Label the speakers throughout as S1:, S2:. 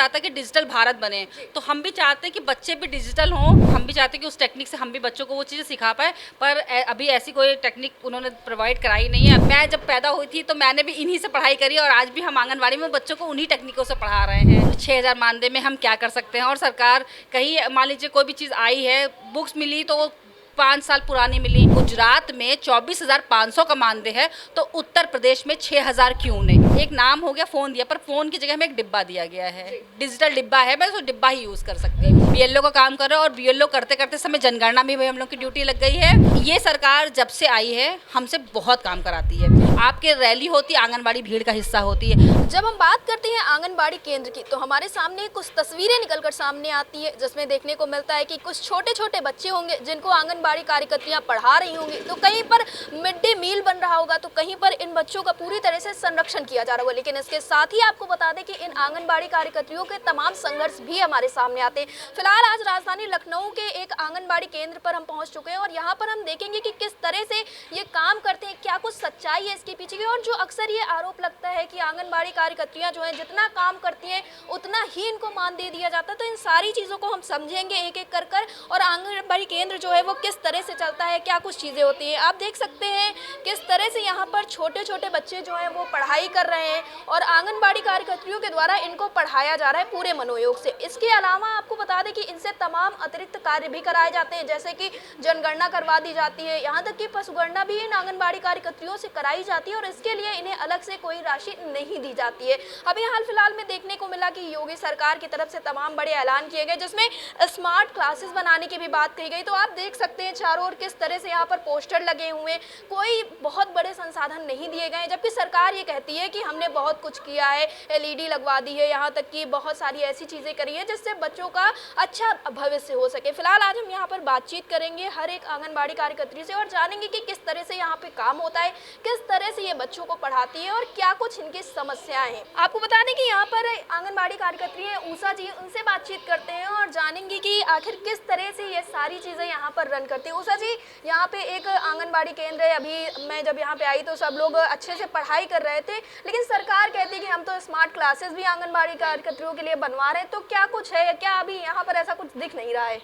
S1: चाहता है कि डिजिटल भारत बने, तो हम भी चाहते हैं कि बच्चे भी डिजिटल हों, हम भी चाहते हैं कि उस टेक्निक से हम भी बच्चों को वो चीज़ें सिखा पाए, पर अभी ऐसी कोई टेक्निक उन्होंने प्रोवाइड कराई नहीं है। मैं जब पैदा हुई थी तो मैंने भी इन्हीं से पढ़ाई करी और आज भी हम आंगनबाड़ी में बच्चों को उन्हीं टेक्निकों से पढ़ा रहे हैं। 6,000 मानदेय में हम क्या कर सकते हैं, और सरकार कहीं मान लीजिए कोई भी चीज़ आई है, बुक्स मिली तो वो 5 साल पुरानी मिली। गुजरात में 24,500 का मानदेय है, तो उत्तर प्रदेश में 6,000 क्यों नहीं? एक नाम हो गया, फ़ोन दिया, पर फ़ोन की जगह हमें एक डिब्बा दिया गया है, डिजिटल डिब्बा है, मैं तो डिब्बा ही यूज़ कर सकती हूँ। बीएलओ का काम कर रहे हो, और बीएलओ करते करते समय जनगणना में भी हम लोग की ड्यूटी लग गई है। ये सरकार जब से आई है हमसे बहुत काम कराती है। आपके रैली होती है, आंगनबाड़ी भीड़ का हिस्सा होती है।
S2: जब हम बात करते हैं आंगनबाड़ी केंद्र की, तो हमारे सामने कुछ तस्वीरें निकलकर सामने आती है, जिसमें देखने को मिलता है कि कुछ छोटे छोटे बच्चे होंगे जिनको आंगनबाड़ी कार्यकर्तियां पढ़ा रही होंगी। तो कहीं पर मिड डे मील बन रहा होगा, तो कहीं पर इन बच्चों का पूरी तरह से संरक्षण किया जा रहा होगा। लेकिन इसके साथ ही आपको बता दें कि इन आंगनबाड़ी कार्यकर्तियों के तमाम संघर्ष भी हमारे सामने आते हैं। फिलहाल आज राजधानी लखनऊ के एक आंगनबाड़ी केंद्र पर हम पहुंच चुके हैं, और यहाँ पर हम देखेंगे कि किस तरह से ये काम करते हैं, क्या कुछ सच्चाई है इसके पीछे की। और जो अक्सर ये आरोप लगता है कि आंगनबाड़ी कार्यकर्तियां जो हैं जितना काम करती हैं उतना ही इनको मान दे दिया जाता है, तो इन सारी चीज़ों को हम समझेंगे एक एक कर कर, और आंगनबाड़ी केंद्र जो है वो किस तरह से चलता है, क्या कुछ चीज़ें होती हैं। आप देख सकते हैं किस तरह से यहाँ पर छोटे छोटे बच्चे जो हैं वो पढ़ाई कर रहे हैं, और आंगनबाड़ी कार्यकर्तियों के द्वारा इनको पढ़ाया जा रहा है पूरे मनोयोग से। इसके अलावा आपको बता दें कि इनसे तमाम अतिरिक्त कार्य भी कराए जाते हैं, जैसे कि जनगणना करवा दी जाती है, यहाँ तक कि पशुगणना भी इन आंगनबाड़ी कार्यकर्तियों से कराई जाती है, और इसके लिए इन्हें अलग से कोई राशि नहीं दी जाती है। अभी हाल फिलहाल में देखने को मिला कि योगी सरकार की तरफ से तमाम बड़े ऐलान किए गए, जिसमें स्मार्ट क्लासेस बनाने की भी बात कही गई। तो आप देख सकते हैं चारों ओर किस तरह से यहाँ पर पोस्टर लगे हुए हैं, कोई बहुत बड़े संसाधन नहीं दिए गए, जबकि सरकार ये कहती है कि हमने बहुत कुछ किया है, एलईडी लगवा दी है, यहाँ तक कि बहुत सारी ऐसी चीज़ें करी है जिससे बच्चों का अच्छा भविष्य हो सके। फिलहाल आज हम यहाँ पर बातचीत करेंगे हर एक आंगनबाड़ी कार्यकर्त्री से, और जानेंगे कि किस तरह से यहाँ पे काम होता है, किस तरह से ये बच्चों को पढ़ाती है, और क्या कुछ इनकी समस्याएं हैं। आपको बता दें कि यहाँ पर आंगनबाड़ी कार्यकर्त्री हैं उषा जी, उनसे बातचीत करते हैं और जानेंगे कि आखिर किस तरह से ये सारी चीज़ें यहाँ पर रन करती हैं। उषा जी, यहाँ पे एक आंगनबाड़ी केंद्र है, अभी मैं जब यहाँ पे आई तो सब लोग अच्छे से पढ़ाई कर रहे थे, लेकिन सरकार कहती है कि हम तो स्मार्ट क्लासेस भी आंगनबाड़ी कार्यकर्तियों के लिए बनवा रहे हैं, तो क्या कुछ है, क्या अभी यहाँ पर ऐसा कुछ दिख नहीं रहा है?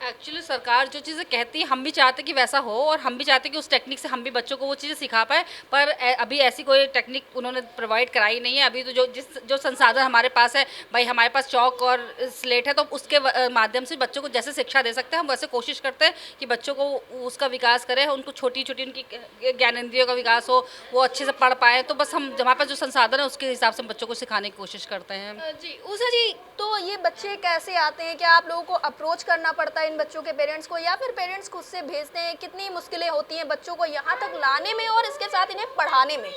S1: एक्चुअली सरकार जो चीज़ें कहती है हम भी चाहते हैं कि वैसा हो, और हम भी चाहते हैं कि उस टेक्निक से हम भी बच्चों को वो चीज़ें सिखा पाए, पर अभी ऐसी कोई टेक्निक उन्होंने प्रोवाइड कराई नहीं है। अभी तो जो संसाधन हमारे पास है, भाई हमारे पास चौक और स्लेट है, तो उसके माध्यम से बच्चों को जैसे शिक्षा दे सकते हैं हम वैसे कोशिश करते हैं कि बच्चों को उसका विकास करें, उनको छोटी छोटी उनकी ज्ञानेंद्रियों का विकास हो, वो अच्छे से पढ़ पाएँ। तो बस हम हमारे पास जो संसाधन है उसके हिसाब से हम बच्चों को सिखाने की कोशिश करते हैं।
S2: जी उषा जी, तो ये बच्चे कैसे आते हैं, क्या आप लोगों को अप्रोच करना पड़ता है इन बच्चों के पेरेंट्स को, या फिर पेरेंट्स खुद से भेजते हैं? कितनी मुश्किलें होती हैं बच्चों को यहाँ तक लाने में और इसके साथ इन्हें पढ़ाने में?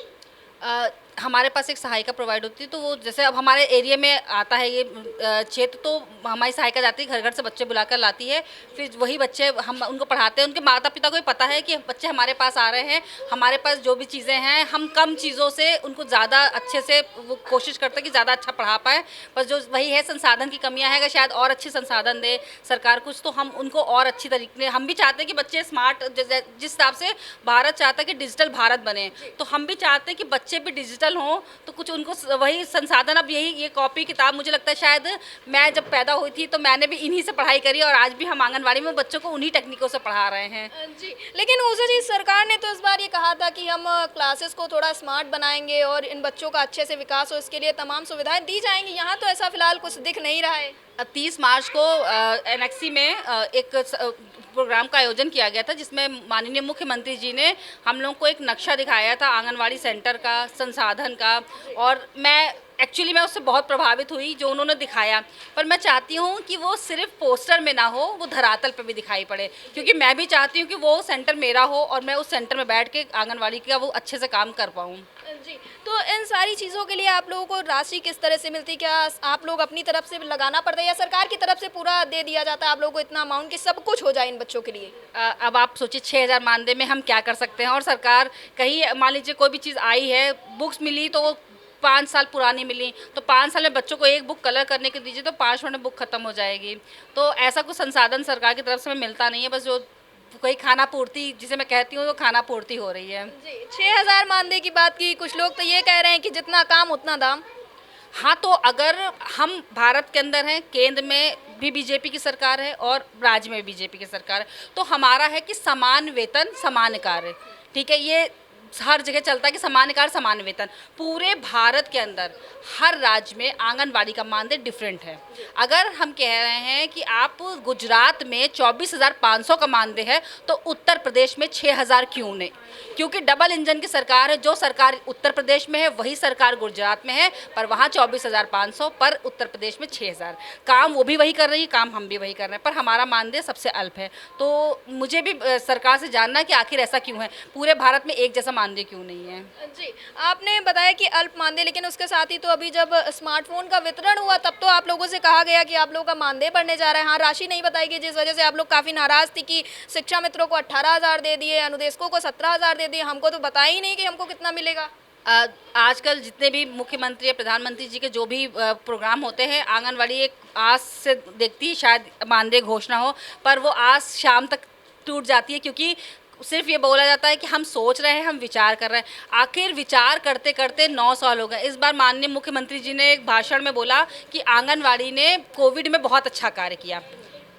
S1: हमारे पास एक सहायिका प्रोवाइड होती है, तो वो जैसे अब हमारे एरिया में आता है ये क्षेत्र, तो हमारी सहायिका जाती है, घर घर से बच्चे बुलाकर लाती है, फिर वही बच्चे हम उनको पढ़ाते हैं। उनके माता पिता को भी पता है कि बच्चे हमारे पास आ रहे हैं, हमारे पास जो भी चीज़ें हैं हम कम चीज़ों से उनको ज़्यादा अच्छे से वो कोशिश करते हैं कि ज़्यादा अच्छा पढ़ा पाएँ। बस जो वही है संसाधन की कमियाँ है, अगर शायद और अच्छे संसाधन दे सरकार कुछ, तो हम उनको और अच्छी तरीके हम भी चाहते हैं कि बच्चे स्मार्ट, जिस हिसाब से भारत चाहता है कि डिजिटल भारत बने, तो हम भी चाहते हैं कि बच्चे भी डिजिटल हों, तो कुछ उनको वही संसाधन। अब यही ये कॉपी किताब, मुझे लगता है शायद मैं जब पैदा हुई थी तो मैंने भी इन्हीं से पढ़ाई करी, और आज भी हम आंगनबाड़ी में बच्चों को उन्हीं टेक्निकों से पढ़ा रहे हैं।
S2: जी, लेकिन उषा जी, सरकार ने तो इस बार ये कहा था कि हम क्लासेस को थोड़ा स्मार्ट बनाएंगे और इन बच्चों का अच्छे से विकास हो, इसके लिए तमाम सुविधाएं दी जाएंगी। यहाँ तो ऐसा फिलहाल कुछ दिख नहीं रहा है।
S1: 30 मार्च को एनएक्सी में एक प्रोग्राम का आयोजन किया गया था, जिसमें माननीय मुख्यमंत्री जी ने हम लोगों को एक नक्शा दिखाया था आंगनवाड़ी सेंटर का, संसाधन का, और मैं उससे बहुत प्रभावित हुई जो उन्होंने दिखाया। पर मैं चाहती हूँ कि वो सिर्फ पोस्टर में ना हो, वो धरातल पे भी दिखाई पड़े, क्योंकि मैं भी चाहती हूँ कि वो सेंटर मेरा हो और मैं उस सेंटर में बैठ के आंगनवाड़ी का वो अच्छे से काम कर पाऊँ।
S2: जी, तो इन सारी चीज़ों के लिए आप लोगों को राशि किस तरह से मिलती है? क्या आप लोग अपनी तरफ से लगाना पड़ता है, या सरकार की तरफ से पूरा दे दिया जाता है आप लोगों को इतना अमाउंट कि सब कुछ हो जाए इन बच्चों के लिए?
S1: अब आप सोचिए 6,000 मानदेय में हम क्या कर सकते हैं, और सरकार कहीं मान लीजिए कोई भी चीज़ आई है, बुक्स मिली तो वो 5 साल पुरानी मिली, तो 5 साल में बच्चों को एक बुक कलर करने को दीजिए तो 5 मिनट में बुक खत्म हो जाएगी। तो ऐसा कुछ संसाधन सरकार की तरफ से हमें मिलता नहीं है, बस जो कोई खाना पूर्ति जिसे मैं कहती हूँ, वो खाना पूर्ति हो रही है।
S2: जी, 6,000 मानदेय की बात की, कुछ लोग तो ये कह रहे हैं कि जितना काम उतना दाम।
S1: हाँ, तो अगर हम भारत के अंदर हैं, केंद्र में भी बीजेपी की सरकार है और राज्य में बीजेपी की सरकार है, तो हमारा है कि समान वेतन समान कार्य, ठीक है। ये हर जगह चलता है कि समान कार्य समान वेतन। पूरे भारत के अंदर हर राज्य में आंगनबाड़ी का मानदेय डिफरेंट है। अगर हम कह रहे हैं कि आप गुजरात में 24,500 का मानदेय है, तो उत्तर प्रदेश में 6,000 क्यों नहीं? क्योंकि डबल इंजन की सरकार है। जो सरकार उत्तर प्रदेश में है वही सरकार गुजरात में है, पर वहाँ 24,500, पर उत्तर प्रदेश में 6,000। काम वो भी वही कर रही है, काम हम भी वही कर रहे हैं, पर हमारा मानदेय सबसे अल्प है। तो मुझे भी सरकार से जानना कि आखिर ऐसा क्यों है, पूरे भारत में एक जैसा मानदेय क्यों नहीं है।
S2: जी, आपने बताया कि अल्प मानदेय, लेकिन उसके साथ ही तो अभी जब स्मार्टफोन का वितरण हुआ तब तो आप लोगों से कहा गया कि आप लोगों का मानदेय बढ़ने जा रहा है। हाँ, राशि नहीं बताई गई, जिस वजह से आप लोग काफ़ी नाराज़ थी कि शिक्षा मित्रों को 18,000 दे दिए, अनुदेशकों को 17,000 दे दिए, हमको तो बताया ही नहीं कि हमको कितना मिलेगा।
S1: आजकल जितने भी मुख्यमंत्री या प्रधानमंत्री जी के जो भी प्रोग्राम होते हैं, आंगनवाड़ी एक आस से देखती है शायद मानदेय घोषणा हो, पर वो आस शाम तक टूट जाती है, क्योंकि सिर्फ ये बोला जाता है कि हम सोच रहे हैं, हम विचार कर रहे हैं। आखिर विचार करते करते 9 साल हो गए। इस बार माननीय मुख्यमंत्री जी ने एक भाषण में बोला कि आंगनवाड़ी ने कोविड में बहुत अच्छा कार्य किया।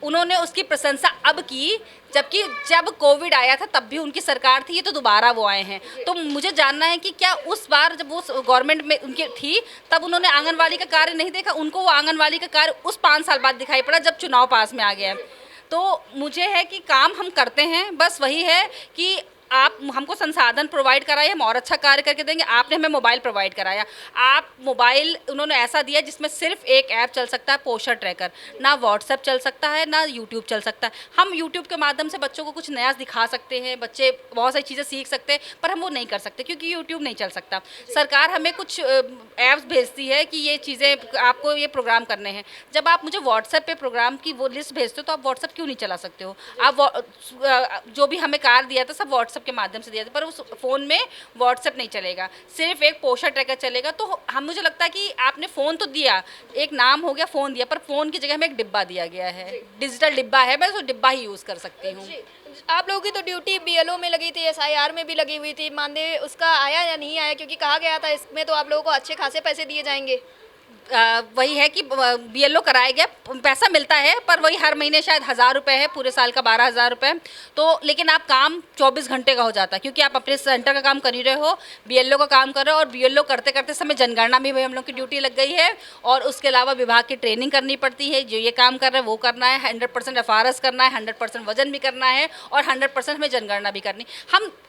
S1: उन्होंने उसकी प्रशंसा अब की, जबकि जब कोविड आया था तब भी उनकी सरकार थी, ये तो दोबारा वो आए हैं। तो मुझे जानना है कि क्या उस बार जब वो गवर्नमेंट में उनकी थी तब उन्होंने आंगनवाड़ी का कार्य नहीं देखा? उनको वो आंगनवाड़ी का कार्य उस 5 साल बाद दिखाई पड़ा जब चुनाव पास में आ गया है। तो मुझे है कि काम हम करते हैं, बस वही है कि आप हमको संसाधन प्रोवाइड कराए, हम और अच्छा कार्य करके देंगे। आपने हमें मोबाइल प्रोवाइड कराया, आप मोबाइल उन्होंने ऐसा दिया जिसमें सिर्फ एक ऐप चल सकता है, पोषण ट्रैकर। ना व्हाट्सएप चल सकता है, ना यूट्यूब चल सकता है। हम यूट्यूब के माध्यम से बच्चों को कुछ नया दिखा सकते हैं, बच्चे बहुत सारी चीज़ें सीख सकते हैं, पर हम वो नहीं कर सकते क्योंकि यूट्यूब नहीं चल सकता। सरकार हमें कुछ ऐप्स भेजती है कि ये चीज़ें आपको ये प्रोग्राम करने हैं। जब आप मुझे व्हाट्सएप पे प्रोग्राम की वो लिस्ट भेजते हो तो आप व्हाट्सएप क्यों नहीं चला सकते हो? आप जो भी हमें कार्य दिया था सब व्हाट्सएप के माध्यम से दिया था, पर उस फ़ोन में व्हाट्सएप नहीं चलेगा, सिर्फ एक पोषण ट्रैकर चलेगा। तो हम मुझे लगता है कि आपने फ़ोन तो दिया, एक नाम हो गया फ़ोन दिया, पर फ़ोन की जगह हमें एक डिब्बा दिया गया है, डिजिटल डिब्बा है, मैं उस डिब्बा ही यूज़ कर सकती हूँ।
S2: आप लोगों की तो ड्यूटी बीएलओ में लगी थी, एसआईआर में भी लगी हुई थी, मानदेय उसका आया या नहीं आया? क्योंकि कहा गया था इसमें तो आप लोगों को अच्छे खासे पैसे दिए जाएंगे।
S1: वही है कि बीएलओ कराया गया, पैसा मिलता है, पर वही हर महीने शायद 1,000 रुपये है, पूरे साल का 12,000 रुपये। तो लेकिन आप काम 24 घंटे का हो जाता है, क्योंकि आप अपने सेंटर का काम कर ही रहे हो, बीएलओ का काम कर रहे हो, और बीएलओ करते करते समय जनगणना भी हम लोग की ड्यूटी लग गई है, और उसके अलावा विभाग की ट्रेनिंग करनी पड़ती है। जो ये काम कर रहे हैं वो करना है, 100% एफआरएस करना है, 100% वजन भी करना है, और 100% हमें जनगणना भी करनी।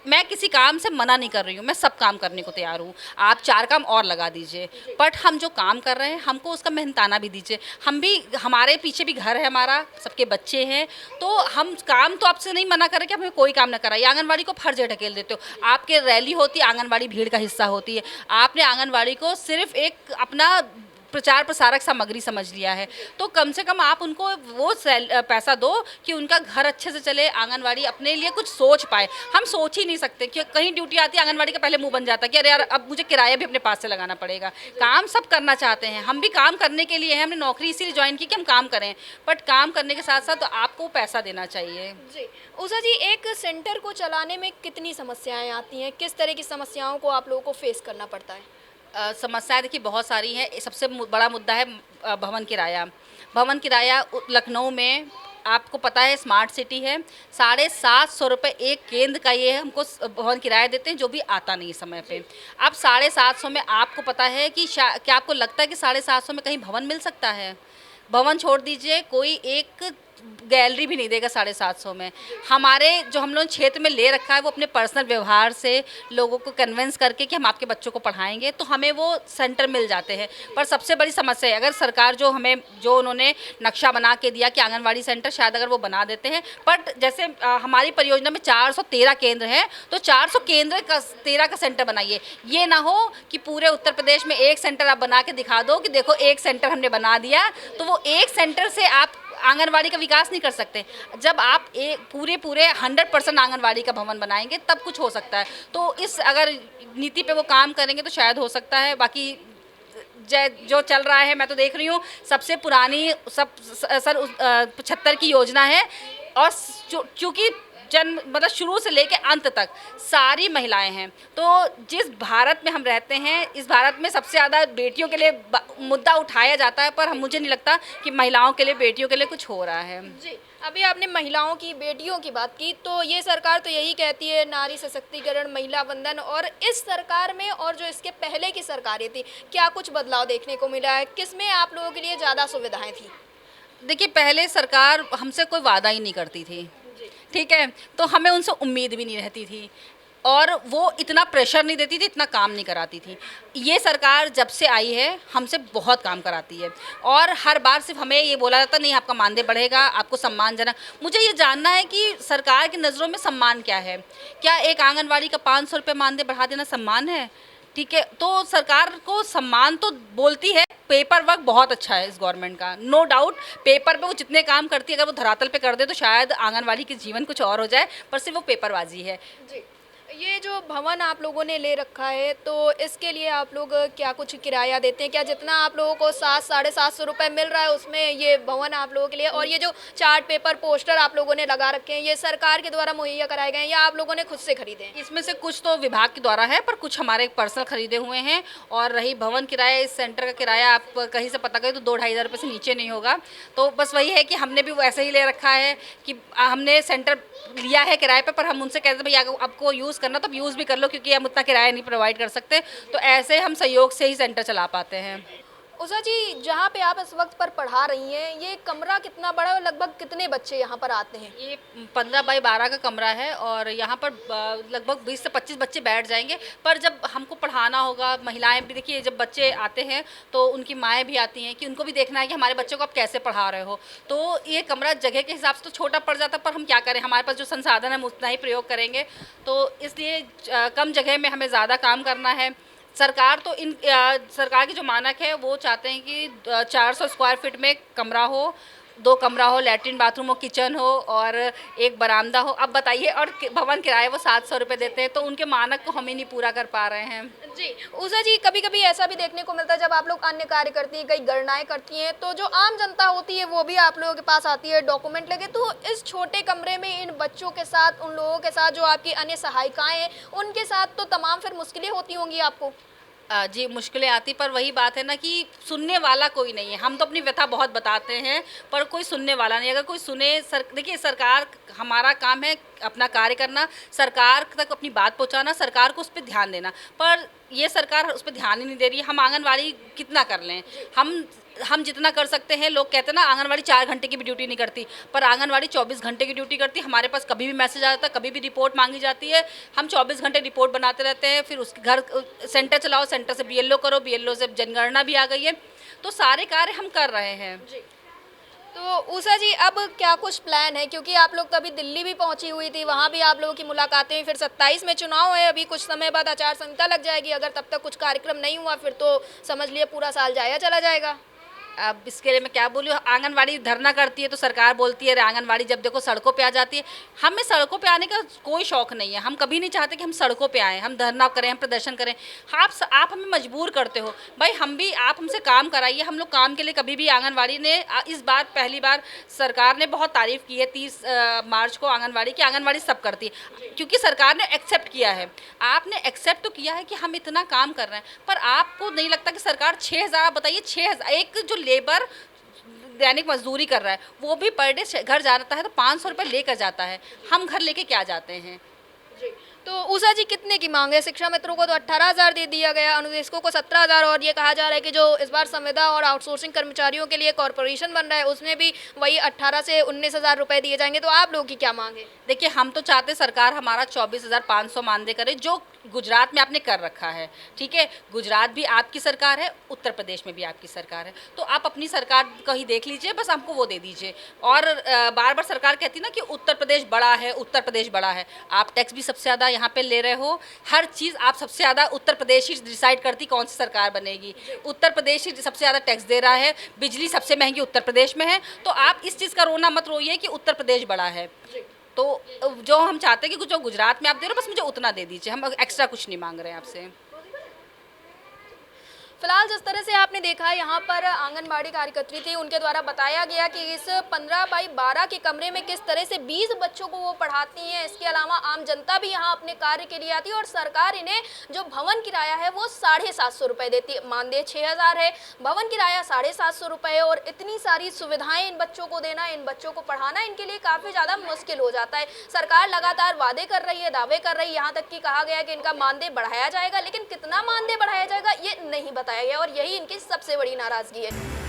S1: मैं किसी काम से मना नहीं कर रही हूँ, मैं सब काम करने को तैयार हूँ, आप 4 काम और लगा दीजिए, बट हम जो काम कर रहे हैं हमको उसका मेहनताना भी दीजिए। हम भी, हमारे पीछे भी घर है, हमारा सबके बच्चे हैं, तो हम काम तो आपसे नहीं मना करें कि हमें कोई काम ना कराइए। आंगनवाड़ी को हर जगह ढकेल देते हो। आपके रैली होती है, आंगनवाड़ी भीड़ का हिस्सा होती है। आपने आंगनवाड़ी को सिर्फ एक अपना प्रचार प्रसारक सामग्री समझ लिया है, तो कम से कम आप उनको वो पैसा दो कि उनका घर अच्छे से चले, आंगनवाड़ी अपने लिए कुछ सोच पाए। हम सोच ही नहीं सकते कि कहीं ड्यूटी आती है, आंगनवाड़ी का पहले मुंह बन जाता है कि अरे यार अब मुझे किराया भी अपने पास से लगाना पड़ेगा। काम सब करना चाहते हैं, हम भी काम करने के लिए हैं, हमने नौकरी इसीलिए ज्वाइन की कि हम काम करें, बट काम करने के साथ साथ तो आपको पैसा देना चाहिए।
S2: जी, उषा जी, एक सेंटर को चलाने में कितनी समस्याएं आती हैं? किस तरह की समस्याओं को आप लोगों को फेस करना पड़ता है?
S1: समस्याएं देखिए बहुत सारी हैं। सबसे बड़ा मुद्दा है भवन किराया। भवन किराया लखनऊ में आपको पता है स्मार्ट सिटी है, 750 रुपये एक केंद्र का ये हमको भवन किराया देते हैं, जो भी आता नहीं समय पे। अब 750 में आपको पता है कि क्या आपको लगता है कि 750 में कहीं भवन मिल सकता है? भवन छोड़ दीजिए, कोई एक गैलरी भी नहीं देगा 750 में। हमारे जो हम लोग क्षेत्र में ले रखा है वो अपने पर्सनल व्यवहार से लोगों को कन्विंस करके कि हम आपके बच्चों को पढ़ाएंगे, तो हमें वो सेंटर मिल जाते हैं। पर सबसे बड़ी समस्या है, अगर सरकार जो उन्होंने नक्शा बना के दिया कि आंगनवाड़ी सेंटर शायद अगर वो बना देते हैं, बट जैसे हमारी परियोजना में 413 केंद्र हैं, तो 400 केंद्र का 13 का सेंटर बनाइए। ये ना हो कि पूरे उत्तर प्रदेश में एक सेंटर आप बना के दिखा दो कि देखो एक सेंटर हमने बना दिया, तो वो एक सेंटर से आप आंगनवाड़ी का विकास नहीं कर सकते। जब आप पूरे 100% आंगनवाड़ी का भवन बनाएंगे तब कुछ हो सकता है। तो इस अगर नीति पे वो काम करेंगे तो शायद हो सकता है। बाकी जो चल रहा है, मैं तो देख रही हूँ सबसे पुरानी सन 75 की योजना है, और चूँकि मतलब शुरू से लेकर अंत तक सारी महिलाएं हैं। तो जिस भारत में हम रहते हैं, इस भारत में सबसे ज़्यादा बेटियों के लिए मुद्दा उठाया जाता है, पर मुझे नहीं लगता कि महिलाओं के लिए, बेटियों के लिए कुछ हो रहा है।
S2: जी, अभी आपने महिलाओं की, बेटियों की बात की, तो ये सरकार तो यही कहती है नारी सशक्तिकरण, महिला वंदन, और इस सरकार में और जो इसके पहले की सरकारें थी, क्या कुछ बदलाव देखने को मिला है? किसमें आप लोगों के लिए ज़्यादा सुविधाएं थी?
S1: देखिए, पहले सरकार हमसे कोई वादा ही नहीं करती थी, ठीक है, तो हमें उनसे उम्मीद भी नहीं रहती थी और वो इतना प्रेशर नहीं देती थी, इतना काम नहीं कराती थी। ये सरकार जब से आई है हमसे बहुत काम कराती है और हर बार सिर्फ हमें ये बोला जाता नहीं आपका मानदेय बढ़ेगा, आपको सम्मानजनक। मुझे ये जानना है कि सरकार की नज़रों में सम्मान क्या है? क्या एक आंगनवाड़ी का 500 रुपये मानदेय बढ़ा देना सम्मान है? ठीक है, तो सरकार को सम्मान तो बोलती है, पेपर वर्क बहुत अच्छा है इस गवर्नमेंट का, नो डाउट। पेपर पे वो जितने काम करती है अगर वो धरातल पे कर दे तो शायद आंगनवाड़ी की जीवन कुछ और हो जाए, पर सिर्फ वो पेपरबाजी है।
S2: जी, ये जो भवन आप लोगों ने ले रखा है, तो इसके लिए आप लोग क्या कुछ किराया देते हैं? क्या जितना आप लोगों को 7 साढ़े 700 रुपये मिल रहा है उसमें ये भवन आप लोगों के लिए, और ये जो चार्ट पेपर पोस्टर आप लोगों ने लगा रखे हैं, ये सरकार के द्वारा मुहैया कराए गए हैं या आप लोगों ने खुद से खरीदे हैं?
S1: इसमें से कुछ तो विभाग के द्वारा है, पर कुछ हमारे पर्सनल खरीदे हुए हैं। और रही भवन किराया, इस सेंटर का किराया आप कहीं से पता करें तो 2-2.5 हज़ार रुपये से नीचे नहीं होगा। तो बस वही है कि हमने भी वैसे ही ले रखा है कि हमने सेंटर लिया है किराए पे, पर हम उनसे कहते हैं भैया आपको यूज़ करना तो आप यूज़ भी कर लो, क्योंकि हम उतना किराया नहीं प्रोवाइड कर सकते। तो ऐसे हम सहयोग से ही सेंटर चला पाते हैं।
S2: उषा जी, जहाँ पे आप इस वक्त पर पढ़ा रही हैं, ये कमरा कितना बड़ा है और लगभग कितने बच्चे यहाँ पर आते हैं?
S1: ये 15 बाई 12 का कमरा है और यहाँ पर लगभग 20 से 25 बच्चे बैठ जाएंगे। पर जब हमको पढ़ाना होगा, महिलाएं भी, देखिए जब बच्चे आते हैं तो उनकी माएँ भी आती हैं कि उनको भी देखना है कि हमारे बच्चों को आप कैसे पढ़ा रहे हो। तो ये कमरा जगह के हिसाब से तो छोटा पड़ जाता, पर हम क्या करें, हमारे पास जो संसाधन है हम उतना ही प्रयोग करेंगे। तो इसलिए कम जगह में हमें ज़्यादा काम करना है। सरकार तो सरकार की जो मानक है वो चाहते हैं कि 400 स्क्वायर फीट में कमरा हो, 2 कमरा हो, लैट्रिन बाथरूम हो, किचन हो और एक बरामदा हो। अब बताइए, और भवन किराए वो 700 रुपये देते हैं, तो उनके मानक को हम ही नहीं पूरा कर पा रहे हैं।
S2: जी, उषा जी, कभी कभी ऐसा भी देखने को मिलता है जब आप लोग अन्य कार्य करती हैं, कई गणनाएं करती हैं, तो जो आम जनता होती है वो भी आप लोगों के पास आती है डॉक्यूमेंट लेके। तो इस छोटे कमरे में इन बच्चों के साथ, उन लोगों के साथ जो आपकी अन्य सहायिकाएं हैं, उनके साथ तो तमाम फिर मुश्किलें होती होंगी आपको?
S1: जी, मुश्किलें आती, पर वही बात है ना कि सुनने वाला कोई नहीं है। हम तो अपनी व्यथा बहुत बताते हैं, पर कोई सुनने वाला नहीं। अगर कोई सुने, देखिए सरकार, हमारा काम है अपना कार्य करना, सरकार तक अपनी बात पहुंचाना, सरकार को उस पर ध्यान देना, पर ये सरकार उस पर ध्यान ही नहीं दे रही है। हम आंगनवाड़ी कितना कर लें, हम जितना कर सकते हैं। लोग कहते हैं ना आंगनवाड़ी 4 घंटे की भी ड्यूटी नहीं करती, पर आंगनवाड़ी 24 घंटे की ड्यूटी करती है। हमारे पास कभी भी मैसेज आता है, कभी भी रिपोर्ट मांगी जाती है, हम 24 घंटे रिपोर्ट बनाते रहते हैं। फिर उसके घर सेंटर चलाओ, सेंटर से BLO करो, BLO से जनगणना भी आ गई है, तो सारे कार्य हम कर रहे हैं।
S2: जी, तो उषा जी, अब क्या कुछ प्लान है? क्योंकि आप लोग तो अभी दिल्ली भी पहुंची हुई थी, वहां भी आप लोगों की मुलाकातें हुई, फिर 27 में चुनाव है, अभी कुछ समय बाद आचार संहिता लग जाएगी। अगर तब तक कुछ कार्यक्रम नहीं हुआ फिर तो समझ लिए पूरा साल जाया चला जाएगा।
S1: अब इसके लिए मैं क्या बोलूँ, आंगनवाड़ी धरना करती है तो सरकार बोलती है, अरे आंगनवाड़ी जब देखो सड़कों पे आ जाती है। हमें सड़कों पे आने का कोई शौक़ नहीं है, हम कभी नहीं चाहते कि हम सड़कों पे आएँ, हम धरना करें, हम प्रदर्शन करें। आप हमें मजबूर करते हो भाई, हम भी, आप हमसे काम कराइए। हम लोग काम के लिए कभी भी, आंगनवाड़ी ने इस बार पहली बार सरकार ने बहुत तारीफ़ की है 30 मार्च को आंगनवाड़ी की। आंगनवाड़ी सब करती है क्योंकि सरकार ने एक्सेप्ट किया है। आपने एक्सेप्ट तो किया है कि हम इतना काम कर रहे हैं, पर आपको नहीं लगता कि सरकार 6,000, बताइए 6,000, एक जो लेबर दैनिक मजदूरी कर रहा है वो भी पर डे घर जाता है तो 500 रुपये लेकर जाता है, हम घर लेके क्या जाते हैं?
S2: जी, तो उषा जी, कितने की मांग है? शिक्षा मित्रों को तो 18,000 दे दिया गया, अनुदेशकों को 17,000, और ये कहा जा रहा है कि जो इस बार संविदा और आउटसोर्सिंग कर्मचारियों के लिए कॉरपोरेशन बन रहा है उसमें भी वही 18 से 19,000 रुपये दिए जाएंगे। तो आप लोगों की क्या मांग है?
S1: देखिए, हम तो चाहते सरकार हमारा 24,500 मानदेय करे, जो गुजरात में आपने कर रखा है। ठीक है, गुजरात भी आपकी सरकार है, उत्तर प्रदेश में भी आपकी सरकार है, तो आप अपनी सरकार को ही देख लीजिए, बस हमको वो दे दीजिए। और बार बार सरकार कहती ना कि उत्तर प्रदेश बड़ा है, उत्तर प्रदेश बड़ा है। आप टैक्स भी सबसे ज़्यादा यहाँ पे ले रहे हो, हर चीज़ आप सबसे ज़्यादा, उत्तर प्रदेश ही डिसाइड करती कौन सी सरकार बनेगी। उत्तर प्रदेश ही सबसे ज़्यादा टैक्स दे रहा है, बिजली सबसे महंगी उत्तर प्रदेश में है, तो आप इस चीज़ का रोना मत रोइए कि उत्तर प्रदेश बड़ा है। तो जो हम चाहते हैं कि जो गुजरात में आप दे रहे हो बस मुझे उतना दे दीजिए, हम एक्स्ट्रा कुछ नहीं मांग रहे हैं आपसे।
S2: फिलहाल फिलहाल जिस तरह से आपने देखा है यहाँ पर आंगनबाड़ी कार्यकर्त्री थी, उनके द्वारा बताया गया कि इस 15 बाई 12 के कमरे में किस तरह से 20 बच्चों को वो पढ़ाती हैं। इसके अलावा आम जनता भी यहाँ अपने कार्य के लिए आती है और सरकार इन्हें जो भवन किराया है वो 750 रुपये देती है। मानदेय 6000 है, भवन किराया 750 रुपये, और इतनी सारी सुविधाएं इन बच्चों को देना, इन बच्चों को पढ़ाना इनके लिए काफ़ी ज़्यादा मुश्किल हो जाता है। सरकार लगातार वादे कर रही है, दावे कर रही है, यहाँ तक कि कहा गया है कि इनका मानदेय बढ़ाया जाएगा, लेकिन कितना मानदेय बढ़ाया जाएगा ये नहीं बताया गया, और यही इनकी सबसे बड़ी नाराजगी है।